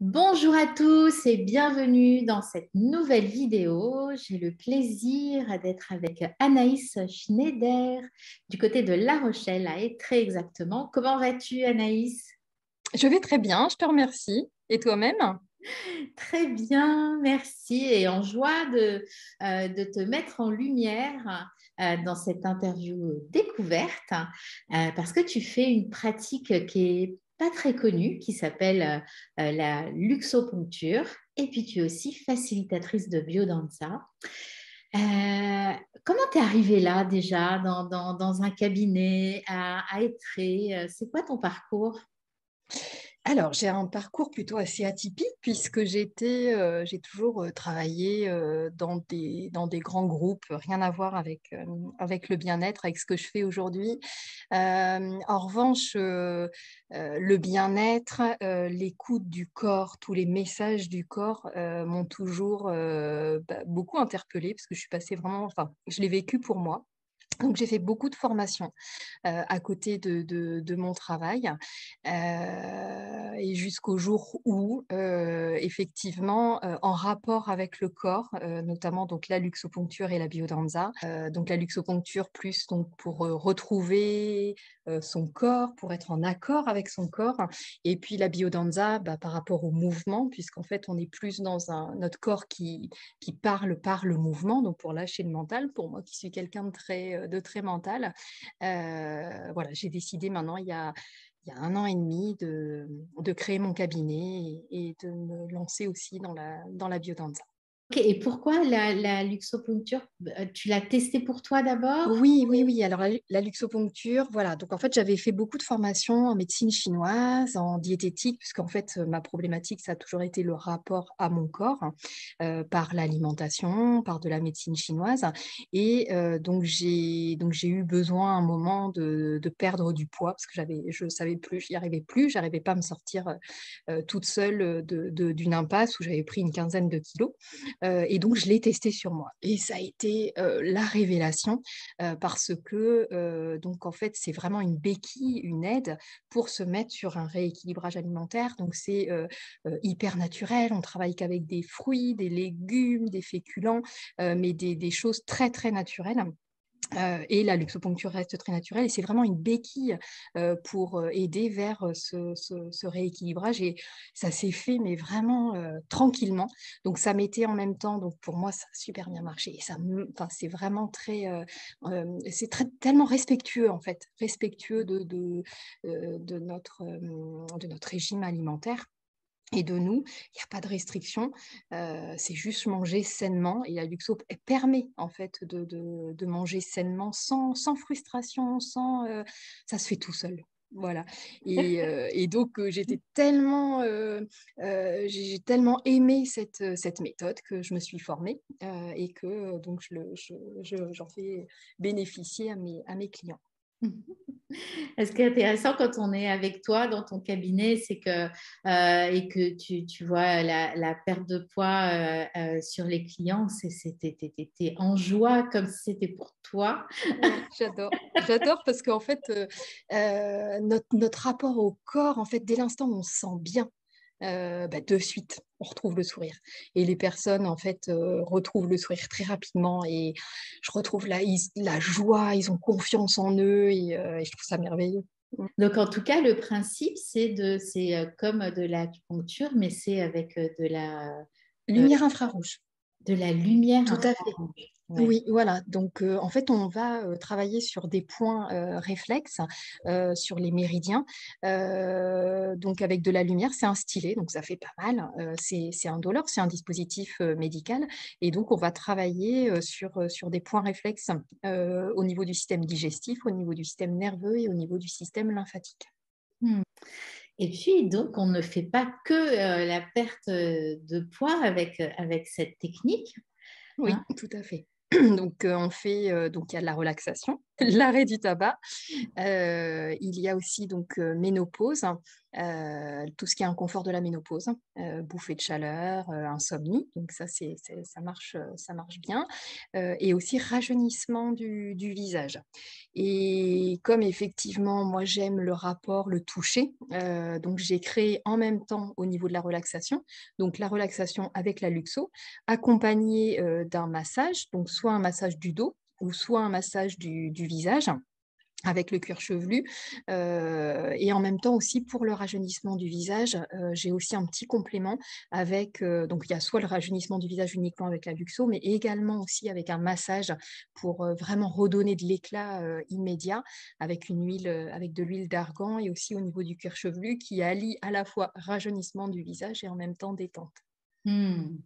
Bonjour à tous et bienvenue dans cette nouvelle vidéo. J'ai le plaisir d'être avec Anaïs Schneider du côté de La Rochelle, à Étré exactement. Comment vas-tu, Anaïs? Je vais très bien, je te remercie. Et toi-même? Très bien, merci et en joie de te mettre en lumière dans cette interview découverte parce que tu fais une pratique qui est pas très connue, qui s'appelle la luxoponcture et puis tu es aussi facilitatrice de biodanza. Euh, Comment t'es arrivée là déjà dans un cabinet à Étré? C'est quoi ton parcours? Alors, j'ai un parcours plutôt assez atypique puisque j'ai toujours travaillé dans des grands groupes, rien à voir avec le bien-être, avec ce que je fais aujourd'hui. En revanche, le bien-être, l'écoute du corps, tous les messages du corps m'ont toujours beaucoup interpellée parce que je suis passée vraiment, enfin, je l'ai vécu pour moi. Donc, j'ai fait beaucoup de formations à côté de mon travail et jusqu'au jour où, effectivement, en rapport avec le corps, notamment donc la luxoponcture et la biodanza. Donc la luxoponcture plus donc pour retrouver son corps, pour être en accord avec son corps, et puis la biodanza par rapport au mouvement, puisqu'en fait on est plus dans notre corps qui parle par le mouvement, donc pour lâcher le mental. Pour moi qui suis quelqu'un de très mental, voilà, j'ai décidé maintenant il y a 1 an et demi de créer mon cabinet et de me lancer aussi dans la biodanza. Ok, et pourquoi la luxoponcture? Tu l'as testée pour toi d'abord? Oui, oui, oui. Alors, la luxoponcture, voilà. Donc, en fait, j'avais fait beaucoup de formations en médecine chinoise, en diététique, puisqu'en fait, ma problématique, ça a toujours été le rapport à mon corps, par l'alimentation, par de la médecine chinoise. Et donc j'ai eu besoin à un moment de perdre du poids, parce que je savais plus, j'arrivais pas à me sortir toute seule d'une impasse où j'avais pris une quinzaine de kilos. Et donc, je l'ai testé sur moi. Et ça a été la révélation parce que donc en fait c'est vraiment une béquille, une aide pour se mettre sur un rééquilibrage alimentaire. Donc c'est hyper naturel, on travaille qu'avec des fruits, des légumes, des féculents, mais des choses très très naturelles. Et la luxoponcture reste très naturelle et c'est vraiment une béquille pour aider vers ce rééquilibrage, et ça s'est fait mais vraiment tranquillement. Donc ça m'était en même temps, donc pour moi ça a super bien marché et enfin, c'est vraiment tellement respectueux, en fait, respectueux de notre régime alimentaire et de nous. Il n'y a pas de restriction, c'est juste manger sainement, et la Luxo permet en fait de manger sainement sans frustration, ça se fait tout seul. Voilà. Et donc, j'ai tellement aimé cette méthode que je me suis formée et que donc j'en fais bénéficier à mes clients. Ce qui est intéressant quand on est avec toi dans ton cabinet, c'est que, et que tu vois la perte de poids sur les clients, t'es en joie comme si c'était pour toi. Ouais, j'adore. J'adore parce qu'en fait, notre rapport au corps, en fait, dès l'instant où on se sent bien, de suite, on retrouve le sourire. Et les personnes, en fait, retrouvent le sourire très rapidement. Et je retrouve la joie, ils ont confiance en eux, et je trouve ça merveilleux. Mm. Donc, en tout cas, le principe, c'est comme de l'acupuncture, mais c'est avec euh, Lumière infrarouge. de la lumière Tout à fait. infrarouge. Ouais. Oui, voilà. Donc, en fait, on va travailler sur des points réflexes, sur les méridiens. Donc, avec de la lumière, c'est un stylet, donc ça fait pas mal. C'est indolore, c'est un dispositif médical. Et donc, on va travailler sur des points réflexes au niveau du système digestif, au niveau du système nerveux et au niveau du système lymphatique. Hmm. Et puis, donc, on ne fait pas que la perte de poids avec cette technique, Oui, hein. tout à fait. Donc, on fait, donc il y a de la relaxation. l'arrêt du tabac. Il y a aussi donc ménopause, tout ce qui est inconfort de la ménopause, bouffée de chaleur, insomnie, donc ça marche bien, et aussi rajeunissement du visage. Et comme effectivement, moi j'aime le rapport, le toucher, donc j'ai créé en même temps au niveau de la relaxation, donc la relaxation avec la luxo, accompagnée, d'un massage, donc soit un massage du dos ou soit un massage du visage avec le cuir chevelu, et en même temps aussi pour le rajeunissement du visage, j'ai aussi un petit complément avec, donc il y a soit le rajeunissement du visage uniquement avec la luxo, mais également aussi avec un massage pour, vraiment redonner de l'éclat, immédiat avec une huile, avec de l'huile d'argan et aussi au niveau du cuir chevelu qui allie à la fois rajeunissement du visage et en même temps détente. Hmm.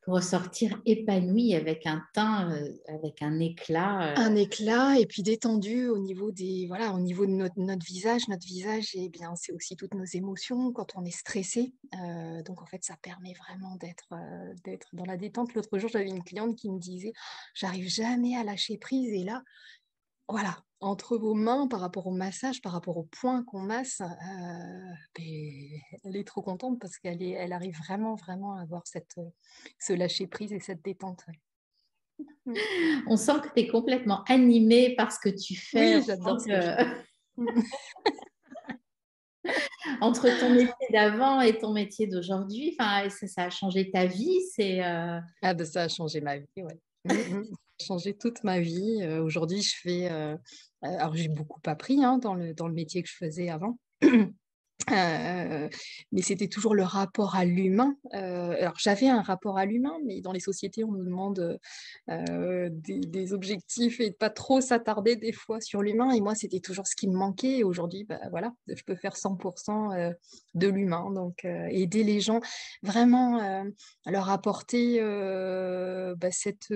Pour ressortir épanoui avec un teint, avec un éclat. Un éclat et puis détendu au niveau au niveau de notre visage. Notre visage, eh bien, c'est aussi toutes nos émotions quand on est stressé. Donc en fait, ça permet vraiment d'être dans la détente. L'autre jour, j'avais une cliente qui me disait: «J'arrive jamais à lâcher prise» et là, voilà, entre vos mains, par rapport au massage, par rapport au point qu'on masse, elle est trop contente parce elle arrive vraiment, vraiment à avoir ce lâcher prise et cette détente, ouais. Mmh. On sent que tu es complètement animée par ce que tu fais. Oui, On j'adore sent ce que je fais. Mmh. entre ton métier d'avant et ton métier d'aujourd'hui, enfin, ça a changé ta vie. Ah ben ça a changé ma vie, ouais. Ça a changé toute ma vie. Aujourd'hui, je fais, alors j'ai beaucoup appris, hein, dans le métier que je faisais avant. Heu, mais c'était toujours le rapport à l'humain. Alors j'avais un rapport à l'humain, mais dans les sociétés, on nous demande, des objectifs et de pas trop s'attarder des fois sur l'humain et moi, c'était toujours ce qui me manquait et aujourd'hui, bah, voilà, je peux faire 100 de l'humain donc aider les gens vraiment, leur apporter, bah, cette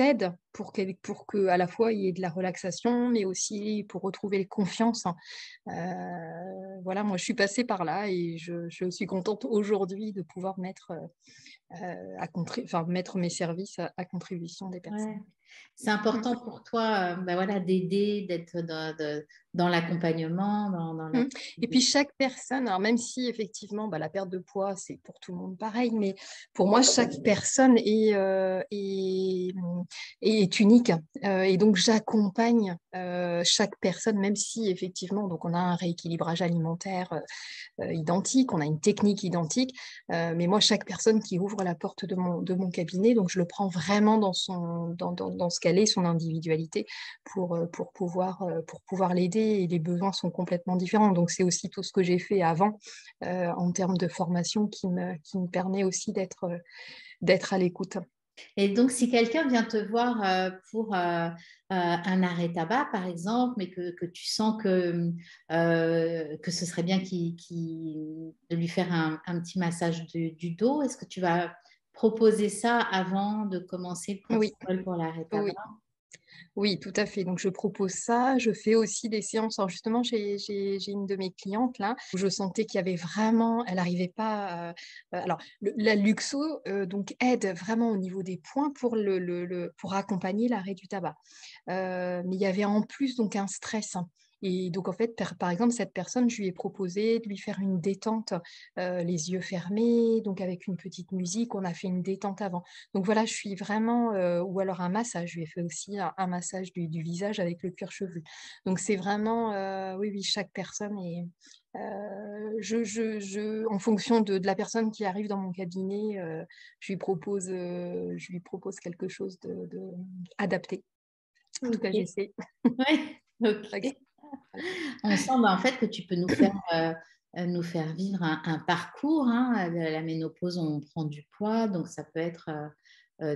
aide pour que à la fois il y ait de la relaxation, mais aussi pour retrouver confiance. Voilà, moi je suis passée par là et je suis contente aujourd'hui de pouvoir mettre mes services à contribution des Ouais. personnes. C'est Mmh. important pour toi, ben voilà, d'aider, d'être dans l'accompagnement, dans la. Mmh. Et puis chaque personne, alors même si effectivement, bah, la perte de poids, c'est pour tout le monde pareil, mais pour moi, chaque personne est unique. Et donc j'accompagne chaque personne, même si effectivement, donc on a un rééquilibrage alimentaire identique, on a une technique identique, mais moi, chaque personne qui ouvre la porte de mon cabinet, donc je le prends vraiment dans ce qu'elle est, son individualité, pour pouvoir l'aider et les besoins sont complètement différents. Donc c'est aussi tout ce que j'ai fait avant, en termes de formation qui me permet aussi d'être à l'écoute. Et donc, si quelqu'un vient te voir pour un arrêt tabac, par exemple, mais que tu sens que ce serait bien de lui faire un petit massage du dos, est-ce que tu vas proposer ça avant de commencer le Oui, protocole pour l'arrêt tabac? oui. Oui, tout à fait. Donc je propose ça. Je fais aussi des séances. Alors justement, j'ai une de mes clientes là, où je sentais qu'il y avait vraiment elle arrivait pas, alors la luxo, donc aide vraiment au niveau des points pour accompagner l'arrêt du tabac. Mais il y avait en plus donc un stress, hein. Et donc en fait, par exemple, cette personne, je lui ai proposé de lui faire une détente, les yeux fermés, donc avec une petite musique. On a fait une détente avant. Donc voilà, je suis vraiment, ou alors un massage, je lui ai fait aussi un massage du visage avec le cuir chevelu. Donc c'est vraiment, oui, oui, chaque personne est, en fonction de la personne qui arrive dans mon cabinet, je lui propose quelque chose de adapté. En tout cas, Ok. j'essaie. Ouais, Avec ok. voilà. On sent en fait que tu peux nous faire vivre un parcours, hein. La ménopause, on prend du poids, donc ça peut être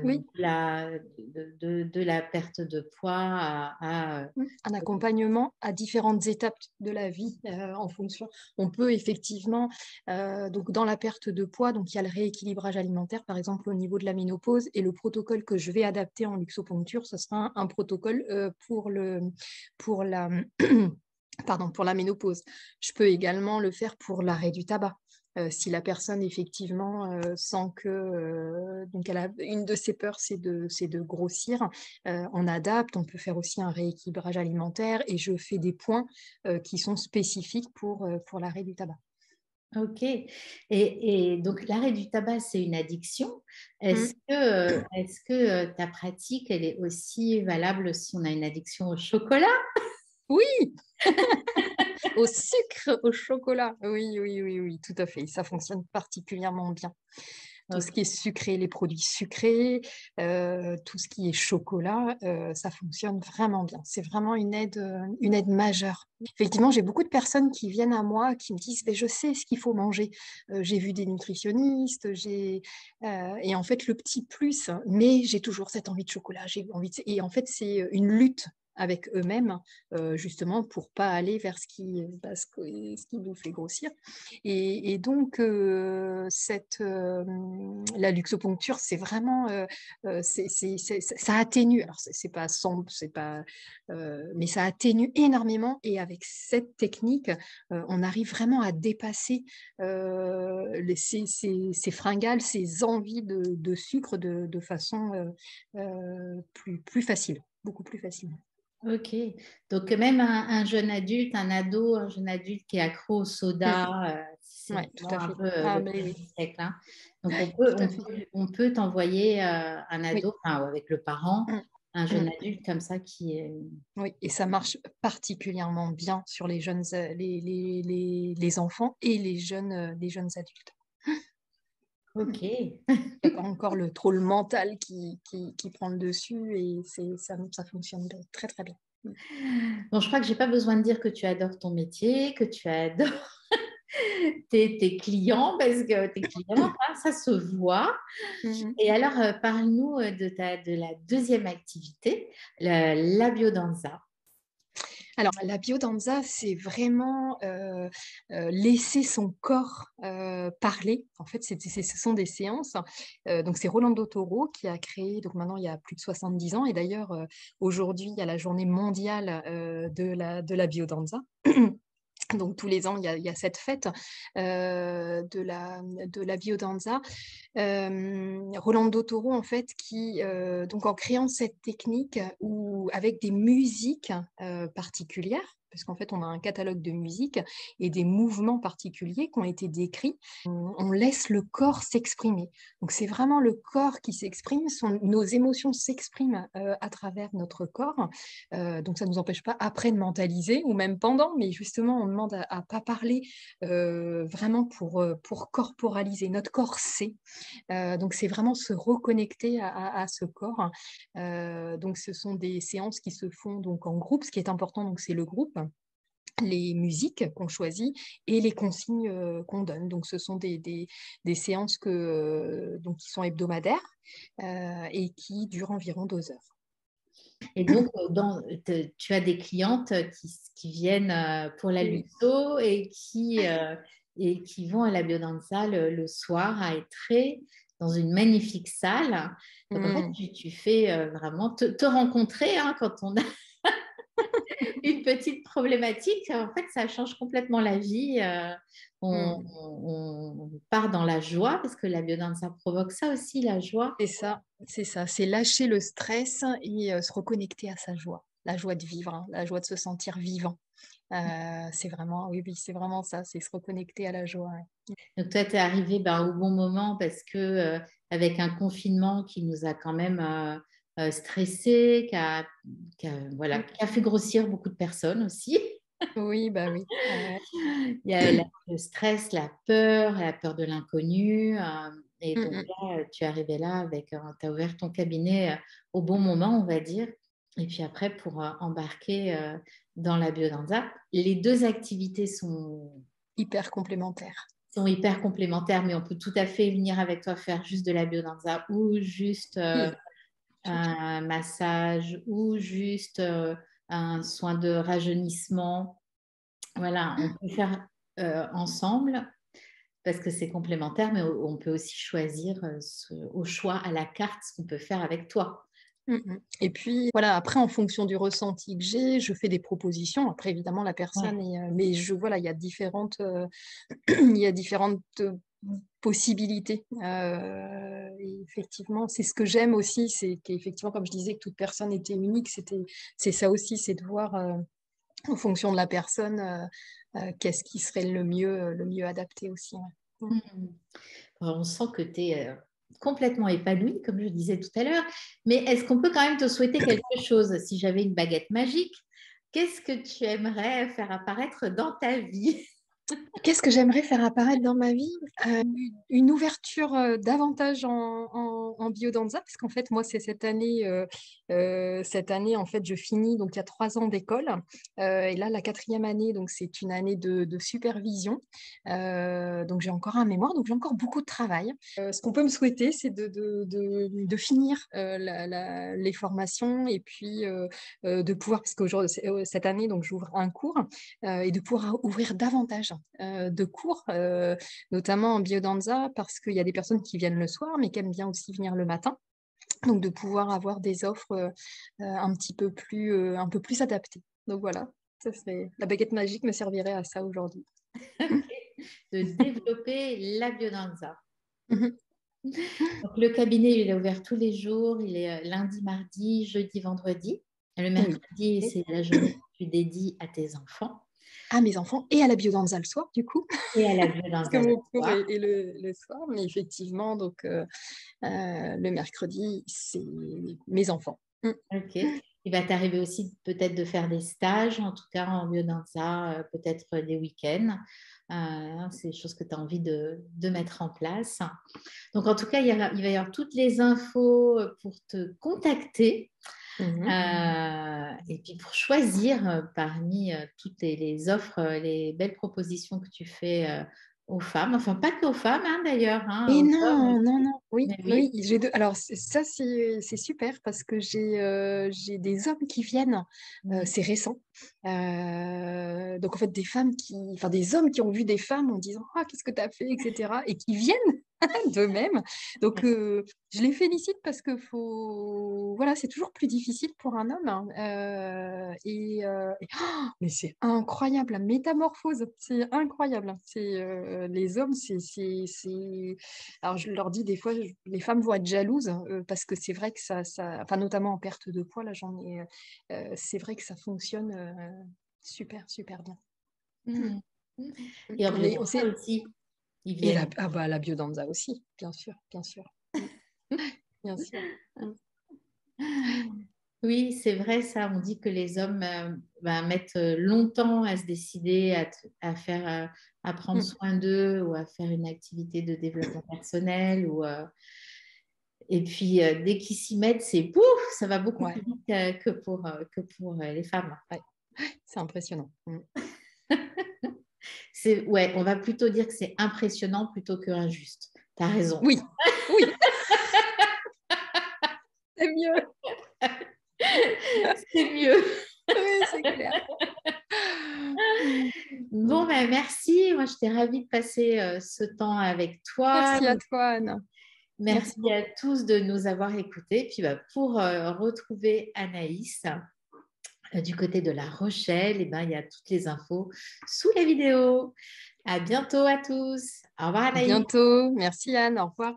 Oui. de la perte de poids Un accompagnement à différentes étapes de la vie, en fonction on peut effectivement, donc dans la perte de poids, donc il y a le rééquilibrage alimentaire, par exemple, au niveau de la ménopause et le protocole que je vais adapter en luxoponcture, ce sera un protocole, pour la pardon, pour la ménopause. Je peux également le faire pour l'arrêt du tabac. Si la personne effectivement sent que donc elle a une de ses peurs, c'est de grossir, on adapte. On peut faire aussi un rééquilibrage alimentaire et je fais des points qui sont spécifiques pour l'arrêt du tabac. Ok. Et donc, l'arrêt du tabac, c'est une addiction. Mm. Est-ce que ta pratique, elle est aussi valable si on a une addiction au chocolat? Oui, au sucre, au chocolat. Oui, oui, oui, oui, tout à fait. Ça fonctionne particulièrement bien. Tout ce qui est Ok. sucré, les produits sucrés, tout ce qui est chocolat, ça fonctionne vraiment bien. C'est vraiment une aide majeure. Effectivement, j'ai beaucoup de personnes qui viennent à moi, qui me disent: «Beh, je sais ce qu'il faut manger. J'ai vu des nutritionnistes, et en fait, le petit plus, mais j'ai toujours cette envie de chocolat, j'ai envie de» et en fait, c'est une lutte avec eux-mêmes, justement pour pas aller vers ce qui nous fait grossir. Et donc, la luxoponcture, c'est vraiment, ça atténue. Alors, c'est pas sombre, c'est pas, mais ça atténue énormément. Et avec cette technique, on arrive vraiment à dépasser ces fringales, ces envies de sucre de façon plus facile, beaucoup plus facile. Ok. Donc, même un jeune adulte, un ado, un jeune adulte qui est accro au soda, c'est Oui, tout vraiment à un fait. peu Ah, le mais premier oui, siècle, hein. Donc, tout à fait. on peut t'envoyer un Oui. ado, enfin, avec le parent, Mm, un jeune mm. adulte comme ça qui est. Oui, et ça marche particulièrement bien sur les jeunes, les enfants et les jeunes adultes. Ok. Il y a pas encore trop le mental qui prend le dessus et ça fonctionne très très bien. Bon, je crois que j'ai pas besoin de dire que tu adores ton métier, que tu adores tes clients, parce que tes clients, ça se voit. Mhm. Et alors, parle-nous de la deuxième activité, la biodanza. Alors, la biodanza, c'est vraiment laisser son corps parler. En fait, ce sont des séances. Donc, c'est Rolando Toro qui a créé, donc maintenant, il y a plus de 70 ans. Et d'ailleurs, aujourd'hui, il y a la journée mondiale de la biodanza. Donc tous les ans, il y a cette fête de la biodanza. Rolando Toro, en fait, donc en créant cette technique ou avec des musiques particulières, parce qu'en fait, on a un catalogue de musique et des mouvements particuliers qui ont été décrits. On laisse le corps s'exprimer. Donc, c'est vraiment le corps qui s'exprime, nos émotions s'expriment à travers notre corps. Donc, ça ne nous empêche pas après de mentaliser ou même pendant, mais justement, on demande à pas parler vraiment pour corporaliser. Notre corps sait. Donc, c'est vraiment se reconnecter à ce corps. Donc, ce sont des séances qui se font donc en groupe. Ce qui est important, donc, c'est le groupe, les musiques qu'on choisit et les consignes qu'on donne. Donc, ce sont des séances donc, qui sont hebdomadaires et qui durent environ 2 heures. Et donc, tu as des clientes qui viennent pour la Oui. luxo et qui vont à la biodanza le soir à Étré, dans une magnifique salle. Donc, en fait, Mm. tu fais vraiment te rencontrer, hein, quand on a une petite problématique. En fait, ça change complètement la vie. Mm. On part dans la joie parce que la biodanza provoque ça aussi, la joie. C'est ça, c'est ça. C'est lâcher le stress et se reconnecter à sa joie. La joie de vivre, hein, la joie de se sentir vivant. C'est vraiment, oui, oui, c'est vraiment ça, c'est se reconnecter à la joie. Ouais. Donc toi, tu es arrivé au bon moment parce que avec un confinement qui nous a quand même stressés, voilà, Mm. qui a fait grossir beaucoup de personnes aussi. Oui, bah oui. Il y a le stress, la peur de l'inconnu. Et Mm, donc mm. là, tu es arrivé là avec, tu as ouvert ton cabinet au bon moment, on va dire. Et puis après, pour embarquer dans la biodanza, les deux activités Hyper complémentaire. sont hyper complémentaires, mais on peut tout à fait venir avec toi faire juste de la biodanza ou juste Oui, tout. un massage ou juste un soin de rajeunissement. Voilà, on peut faire ensemble parce que c'est complémentaire, mais on peut aussi choisir au choix à la carte ce qu'on peut faire avec toi. Et puis, voilà, après, en fonction du ressenti que j'ai, je fais des propositions. Après, évidemment, la Ouais. personne est, mais voilà, il y a différentes, il y a différentes possibilités. Et effectivement, c'est ce que j'aime aussi, c'est qu'effectivement, comme je disais, que toute personne était unique, c'est ça aussi, c'est de voir en fonction de la personne qu'est-ce qui serait le mieux adapté aussi. Ouais. Mhm. On sent que tu es complètement épanouie, comme je disais tout à l'heure. Mais est-ce qu'on peut quand même te souhaiter quelque chose? Si j'avais une baguette magique, qu'est-ce que tu aimerais faire apparaître dans ta vie? Qu'est-ce que j'aimerais faire apparaître dans ma vie? Une ouverture davantage en biodanza, parce qu'en fait, moi, c'est cette année, en fait, je finis, donc il y a 3 ans d'école, et là, la 4e année, donc c'est une année de supervision. Donc j'ai encore un mémoire, donc j'ai encore beaucoup de travail. Ce qu'on peut me souhaiter, c'est de finir les formations et puis de pouvoir, parce que cette année, donc j'ouvre un cours, et de pouvoir ouvrir davantage de cours, notamment en biodanza, parce qu'il y a des personnes qui viennent le soir, mais qui aiment bien aussi venir le matin. Donc, de pouvoir avoir des offres un peu plus adaptées. Donc, voilà, la baguette magique me servirait à ça aujourd'hui. De développer la biodanza. Mhm. Donc, le cabinet, il est ouvert tous les jours. Il est lundi, mardi, jeudi, vendredi. Et le Oui. mercredi, c'est la journée que tu dédies à tes enfants À mes enfants et à la biodanza le soir, du coup, et à la parce que biodanza le mon cours soir. est le soir. Mais effectivement, donc, le mercredi, c'est mes enfants. Ok. Il va t'arriver aussi peut-être de faire des stages, en tout cas en biodanza, peut-être des week-ends. C'est des choses que tu as envie de mettre en place. Donc, en tout cas, il va y avoir toutes les infos pour te contacter. Mhm. Et puis pour choisir parmi toutes les offres, les belles propositions que tu fais aux femmes, enfin pas qu'aux femmes hein, d'ailleurs, hein, Et aux hommes non, non, aussi, non, oui, mais oui. oui, j'ai deux. Alors, ça, c'est super parce que j'ai des hommes qui viennent, Mhm. c'est récent. Donc, en fait, enfin, des hommes qui ont vu des femmes en disant, ah, qu'est-ce que tu as fait, etc. et qui viennent d'eux-mêmes. Donc, je les félicite parce que voilà, c'est toujours plus difficile pour un homme, hein. Mais c'est incroyable, la métamorphose, c'est incroyable. Les hommes, alors, je leur dis des fois, les femmes vont être jalouses parce que c'est vrai que enfin, notamment en perte de poids, là, c'est vrai que ça fonctionne super, super bien. Mhm. Mm. Et en On biodanza sait, aussi, ils et viennent. la biodanza aussi, bien sûr, bien sûr. Bien sûr. Oui, c'est vrai ça. On dit que les hommes mettent longtemps à se décider à faire, à prendre Mm. soin d'eux ou à faire une activité de développement personnel. Et puis, dès qu'ils s'y mettent, c'est pouf, ça va beaucoup plus Ouais, vite que pour les femmes. ouais, c'est impressionnant. Mm. Ouais, on va plutôt dire que c'est impressionnant plutôt que injuste. Tu as raison. Oui, oui, c'est mieux. C'est mieux. Oui, c'est clair. Mm. Bon, ben, merci. Moi, j'étais ravie de passer ce temps avec toi. Merci à toi, Anne. Merci Merci à beaucoup. tous de nous avoir écoutés. Puis bah, pour retrouver Anaïs du côté de La Rochelle, eh ben, il y a toutes les infos sous la vidéo. À bientôt à tous. Au revoir À Anaïs. bientôt. Merci, Anne. Au revoir.